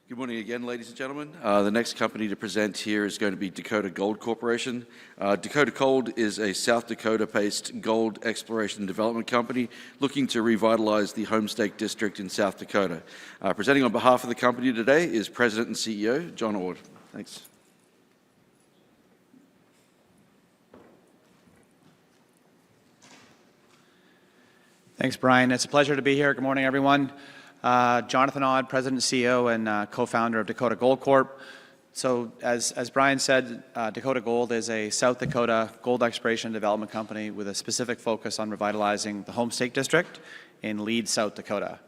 Good morning again, ladies and gentlemen. The next company to present here is going to be Dakota Gold Corporation. Dakota Gold is a South Dakota-based gold exploration and development company looking to revitalize the Homestake District in South Dakota. Presenting on behalf of the company today is President and CEO John Ord. Thanks. Thanks, Brian. It's a pleasure to be here. Good morning, everyone. Jonathan Odd, President, CEO, and co-founder of Dakota Gold Corp. So as Brian said, Dakota Gold is a South Dakota gold exploration and development company with a specific focus on revitalizing the Homestake District in Leeds, South Dakota.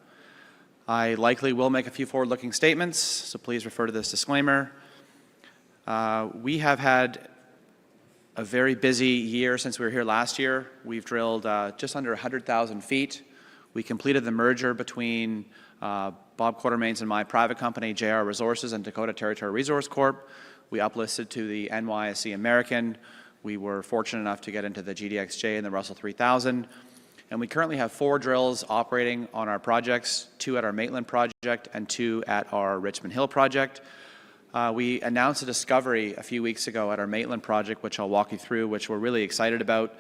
I likely will make a few forward-looking statements, so please refer to this disclaimer. We have had a very busy year since we were here last year. We've drilled just under 100,000 feet. We completed the merger between Bob Quartermain's and my private company, JR Resources, and Dakota Territory Resource Corp. We uplisted to the NYSE American. We were fortunate enough to get into the GDXJ and the Russell 3000. And we currently have 4 drills operating on our projects, 2 at our Maitland project and 2 at our Richmond Hill project. We announced a discovery a few weeks ago at our Maitland project, which I'll walk you through, which we're really excited about.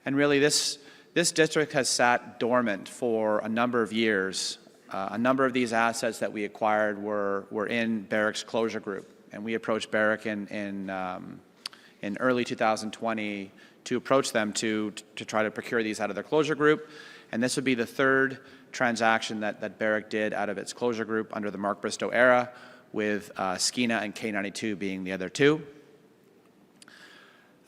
And really, this district has sat dormant for a number of years. A number of these assets that we acquired were in Barrick's closure group, and we approached Barrick in early 2020 to approach them to try to procure these out of their closure group. And this would be the 3rd transaction that Barrick did out of its closure group under the Mark Bristow era, with Skeena and K92 being the other 2.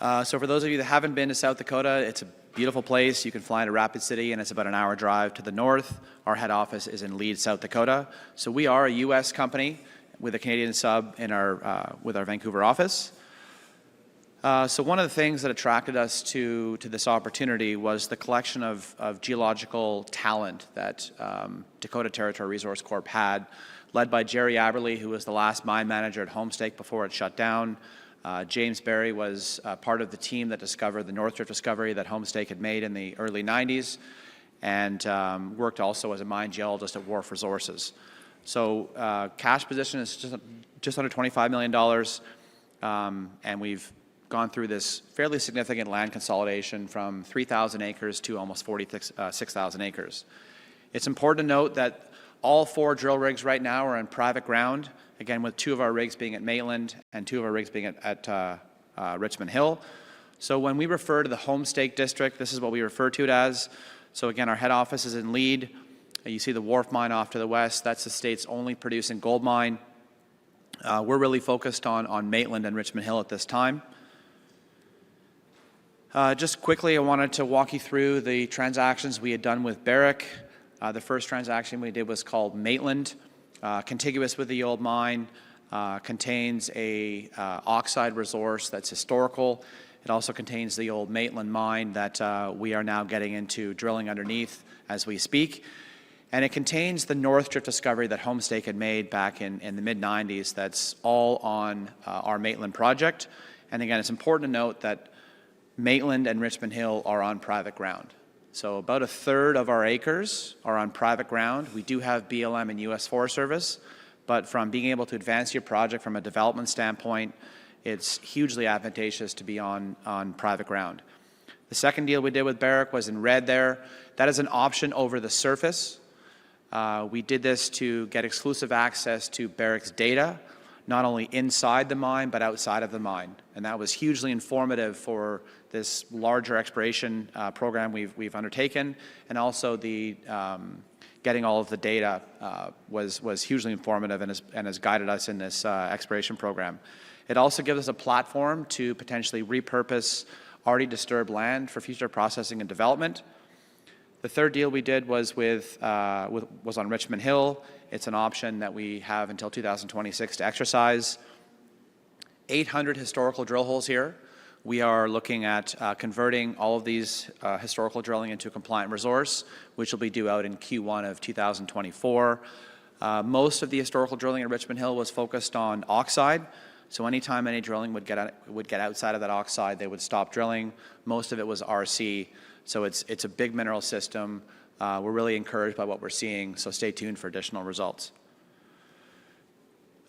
So for those of you that haven't been to South Dakota, it's a beautiful place. You can fly into Rapid City, and it's about an hour drive to the north. Our head office is in Leeds, South Dakota. So we are a U.S. company with a Canadian sub in with our Vancouver office. So one of the things that attracted us to this opportunity was the collection of geological talent that Dakota Territory Resource Corp had, led by Jerry Aberley, who was the last mine manager at Homestake before it shut down. James Berry was part of the team that discovered the North Drift discovery that Homestake had made in the early 90s, and worked also as a mine geologist at Wharf Resources. So cash position is just under $25 million, and we've gone through this fairly significant land consolidation from 3,000 acres to almost 46,000 acres. It's important to note that all 4 drill rigs right now are on private ground, again with 2 of our rigs being at Maitland and 2 of our rigs being at Richmond Hill. So when we refer to the Homestake District, this is what we refer to it as. So again, our head office is in Lead. You see the Wharf mine off to the west. That's the state's only producing gold mine. We're really focused on Maitland and Richmond Hill at this time. Just quickly, I wanted to walk you through the transactions we had done with Barrick. The first transaction we did was called Maitland, contiguous with the old mine, contains a oxide resource that's historical. It also contains the old Maitland mine that we are now getting into drilling underneath as we speak. And it contains the North Drift discovery that Homestake had made back in the mid-90s. That's all on our Maitland project. And again, it's important to note that Maitland and Richmond Hill are on private ground. So about 1/3 of our acres are on private ground. We do have BLM and U.S. Forest Service, but from being able to advance your project from a development standpoint, it's hugely advantageous to be on private ground. The second deal we did with Barrick was in red there. That is an option over the surface. We did this to get exclusive access to Barrick's data, not only inside the mine, but outside of the mine. And that was hugely informative for this larger exploration program we've undertaken, and also the getting all of the data was hugely informative and has guided us in this exploration program. It also gives us a platform to potentially repurpose already disturbed land for future processing and development. The third deal we did was was on Richmond Hill. It's an option that we have until 2026 to exercise. 800 historical drill holes here. We are looking at converting all of these historical drilling into a compliant resource, which will be due out in Q1 of 2024. Most of the historical drilling at Richmond Hill was focused on oxide. So anytime any drilling would get outside of that oxide, they would stop drilling. Most of it was RC. So it's a big mineral system. We're really encouraged by what we're seeing, so stay tuned for additional results.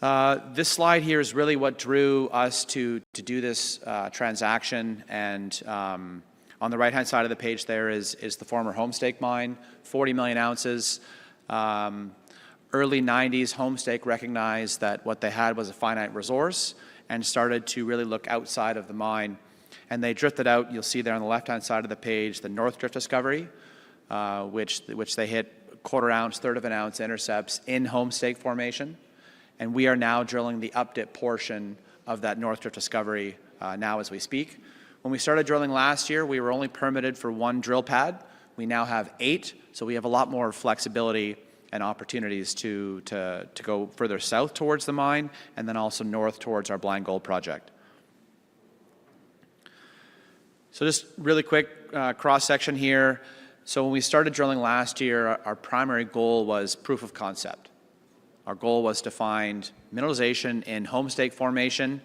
This slide here is really what drew us to do this transaction, and on the right-hand side of the page there is the former Homestake mine, 40 million ounces. Early 90s, Homestake recognized that what they had was a finite resource and started to really look outside of the mine. And they drifted out, you'll see there on the left-hand side of the page, the North Drift discovery, which they hit quarter ounce, third of an ounce intercepts in Homestake formation. And we are now drilling the up-dip portion of that North Drift discovery now as we speak. When we started drilling last year, we were only permitted for 1 drill pad. We now have 8, so we have a lot more flexibility and opportunities to go further south towards the mine and then also north towards our Blind Gold project. So just really quick cross-section here. So when we started drilling last year, our primary goal was proof of concept. Our goal was to find mineralization in Homestake formation,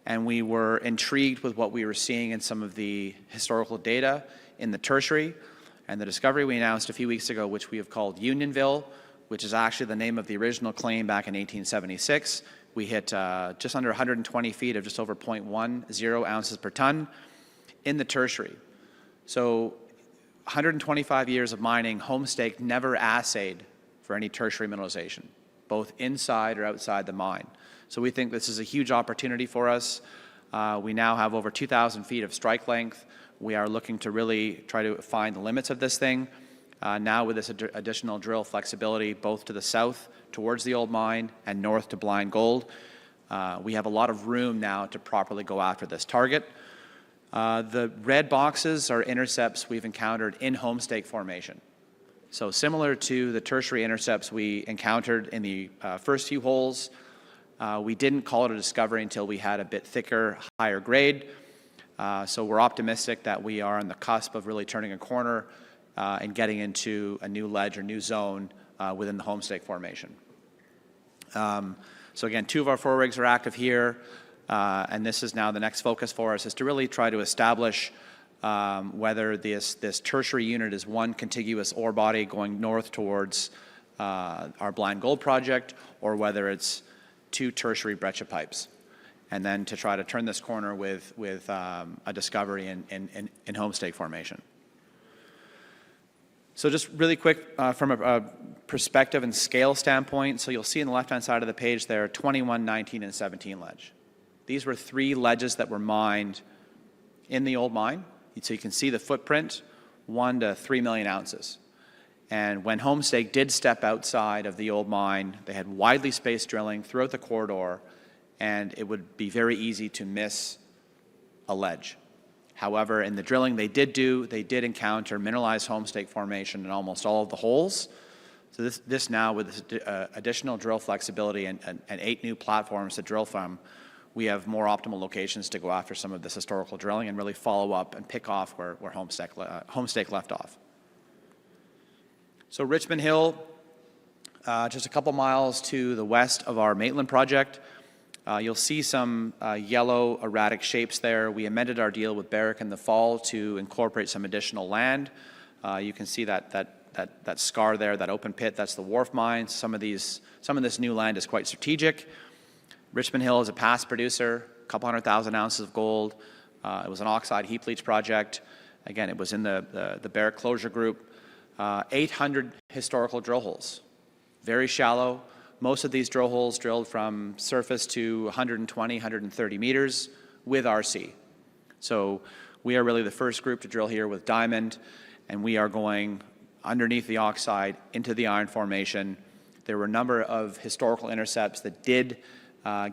and we were intrigued with what we were seeing in some of the historical data in the tertiary. And the discovery we announced a few weeks ago, which we have called Unionville, which is actually the name of the original claim back in 1876. We hit just under 120 feet of just over 0.10 ounces per ton in the tertiary. So 125 years of mining, Homestake never assayed for any tertiary mineralization, both inside or outside the mine. So we think this is a huge opportunity for us. We now have over 2,000 feet of strike length. We are looking to really try to find the limits of this thing. Now with this additional drill flexibility, both to the south towards the old mine and north to Blind Gold, we have a lot of room now to properly go after this target. The red boxes are intercepts we've encountered in Homestake formation. So similar to the tertiary intercepts we encountered in the first few holes, we didn't call it a discovery until we had a bit thicker, higher grade. So we're optimistic that we are on the cusp of really turning a corner and getting into a new ledge or new zone within the Homestake formation. So again, 2 of our 4 rigs are active here, and this is now the next focus for us, is to really try to establish whether this tertiary unit is one contiguous ore body going north towards our Blind Gold project, or whether it's 2 tertiary breccia pipes, and then to try to turn this corner with a discovery in Homestake formation. So just really quick from a perspective and scale standpoint, so you'll see on the left-hand side of the page there, 21, 19, and 17 ledge. These were 3 ledges that were mined in the old mine. So you can see the footprint, 1 to 3 million ounces. And when Homestake did step outside of the old mine, they had widely spaced drilling throughout the corridor, and it would be very easy to miss a ledge. However, in the drilling they did encounter mineralized Homestake formation in almost all of the holes. So this now, with this additional drill flexibility and 8 new platforms to drill from, we have more optimal locations to go after some of this historical drilling and really follow up and pick off where Homestake left off. So Richmond Hill, just a couple miles to the west of our Maitland project. You'll see some yellow erratic shapes there. We amended our deal with Barrick in the fall to incorporate some additional land. You can see that scar there, that open pit, that's the Wharf mine. Some of this new land is quite strategic. Richmond Hill is a past producer, a couple 100,000 ounces of gold. It was an oxide heap leach project. Again, it was in the Barrick closure group. 800 historical drill holes, very shallow. Most of these drill holes drilled from surface to 120, 130 meters with RC. So we are really the first group to drill here with diamond, and we are going underneath the oxide into the iron formation. There were a number of historical intercepts that did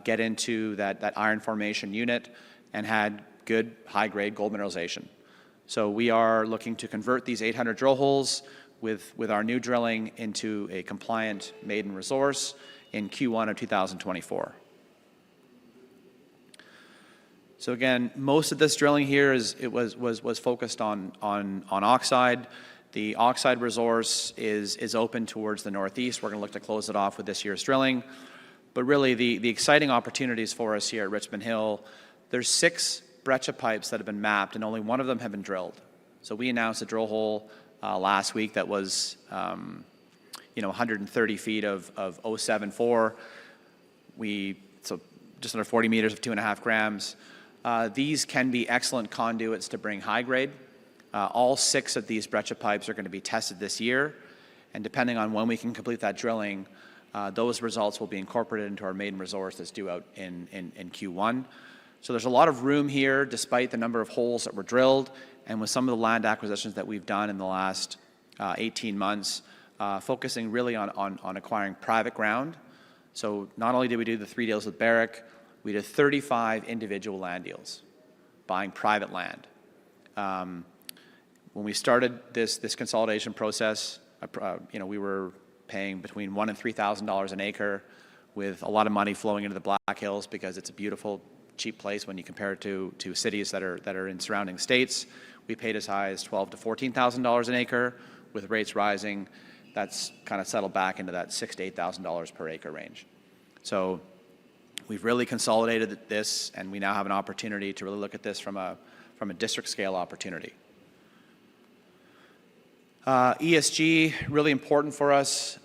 get into that iron formation unit and had good high-grade gold mineralization. So we are looking to convert these 800 drill holes with our new drilling into a compliant maiden resource in Q1 of 2024. So again, most of this drilling here was focused on oxide. The oxide resource is open towards the northeast. We're going to look to close it off with this year's drilling. But really, the exciting opportunities for us here at Richmond Hill, there's 6 breccia pipes that have been mapped, and only 1 of them have been drilled. So we announced a drill hole last week that was 130 feet of 074. so just under 40 meters of 2.5 grams. These can be excellent conduits to bring high grade. All 6 of these breccia pipes are going to be tested this year, and depending on when we can complete that drilling, those results will be incorporated into our maiden resource that's due out in Q1. So there's a lot of room here, despite the number of holes that were drilled, and with some of the land acquisitions that we've done in the last 18 months, focusing really on acquiring private ground. So not only did we do the 3 deals with Barrick, we did 35 individual land deals, buying private land. When we started this consolidation process, we were paying between $1,000 and $3,000 an acre, with a lot of money flowing into the Black Hills because it's a beautiful, cheap place when you compare it to cities that are in surrounding states. We paid as high as $12,000 to $14,000 an acre. With rates rising, that's kind of settled back into that $6,000 to $8,000 per acre range. So we've really consolidated this, and we now have an opportunity to really look at this from a district scale opportunity. ESG, really important for us.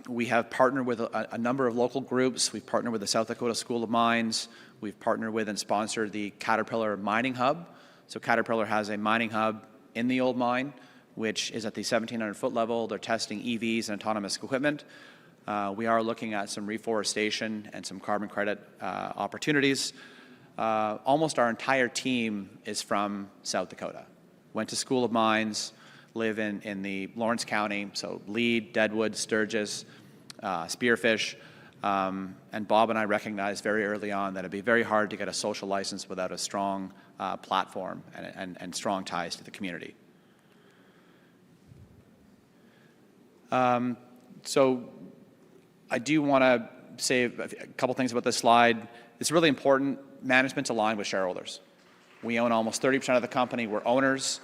We have partnered with a number of local groups. We've partnered with the South Dakota School of Mines. We've partnered with and sponsored the Caterpillar Mining Hub. So Caterpillar has a mining hub in the old mine, which is at the 1,700-foot level. They're testing EVs and autonomous equipment. We are looking at some reforestation and some carbon credit opportunities. Almost our entire team is from South Dakota. Went to School of Mines, live in the Lawrence County, so Lead, Deadwood, Sturgis, Spearfish. And Bob and I recognized very early on that it'd be very hard to get a social license without a strong platform and strong ties to the community. So I do want to say a couple things about this slide. It's really important. Management's aligned with shareholders. We own almost 30% of the company. We're owners.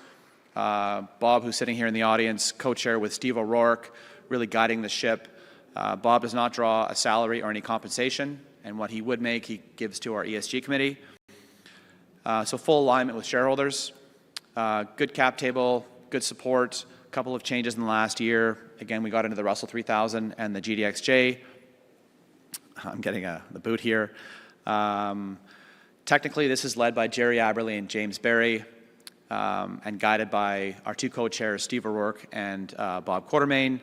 Bob, who's sitting here in the audience, co-chair with Steve O'Rourke, really guiding the ship. Bob does not draw a salary or any compensation, and what he would make, he gives to our ESG committee. So full alignment with shareholders. Good cap table, good support. A couple of changes in the last year. Again, we got into the Russell 3000 and the GDXJ. I'm getting the boot here. Technically, this is led by Jerry Aberley and James Berry, and guided by our 2 co-chairs, Steve O'Rourke and Bob Quartermain.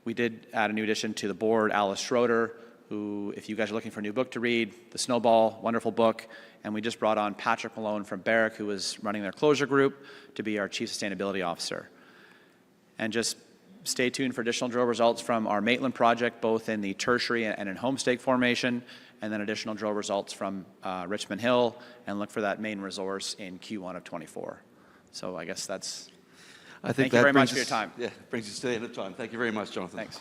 We did add a new addition to the board, Alice Schroeder, who, if you guys are looking for a new book to read, The Snowball, wonderful book. And we just brought on Patrick Malone from Barrick, who was running their closure group, to be our Chief Sustainability Officer. And just stay tuned for additional drill results from our Maitland project, both in the tertiary and in Homestake formation, and then additional drill results from Richmond Hill, and look for that main resource in Q1 of 24. So I guess that's... I think Thank you very much for your time. Yeah, brings us to the end of time. Thank you very much, Jonathan. Thanks.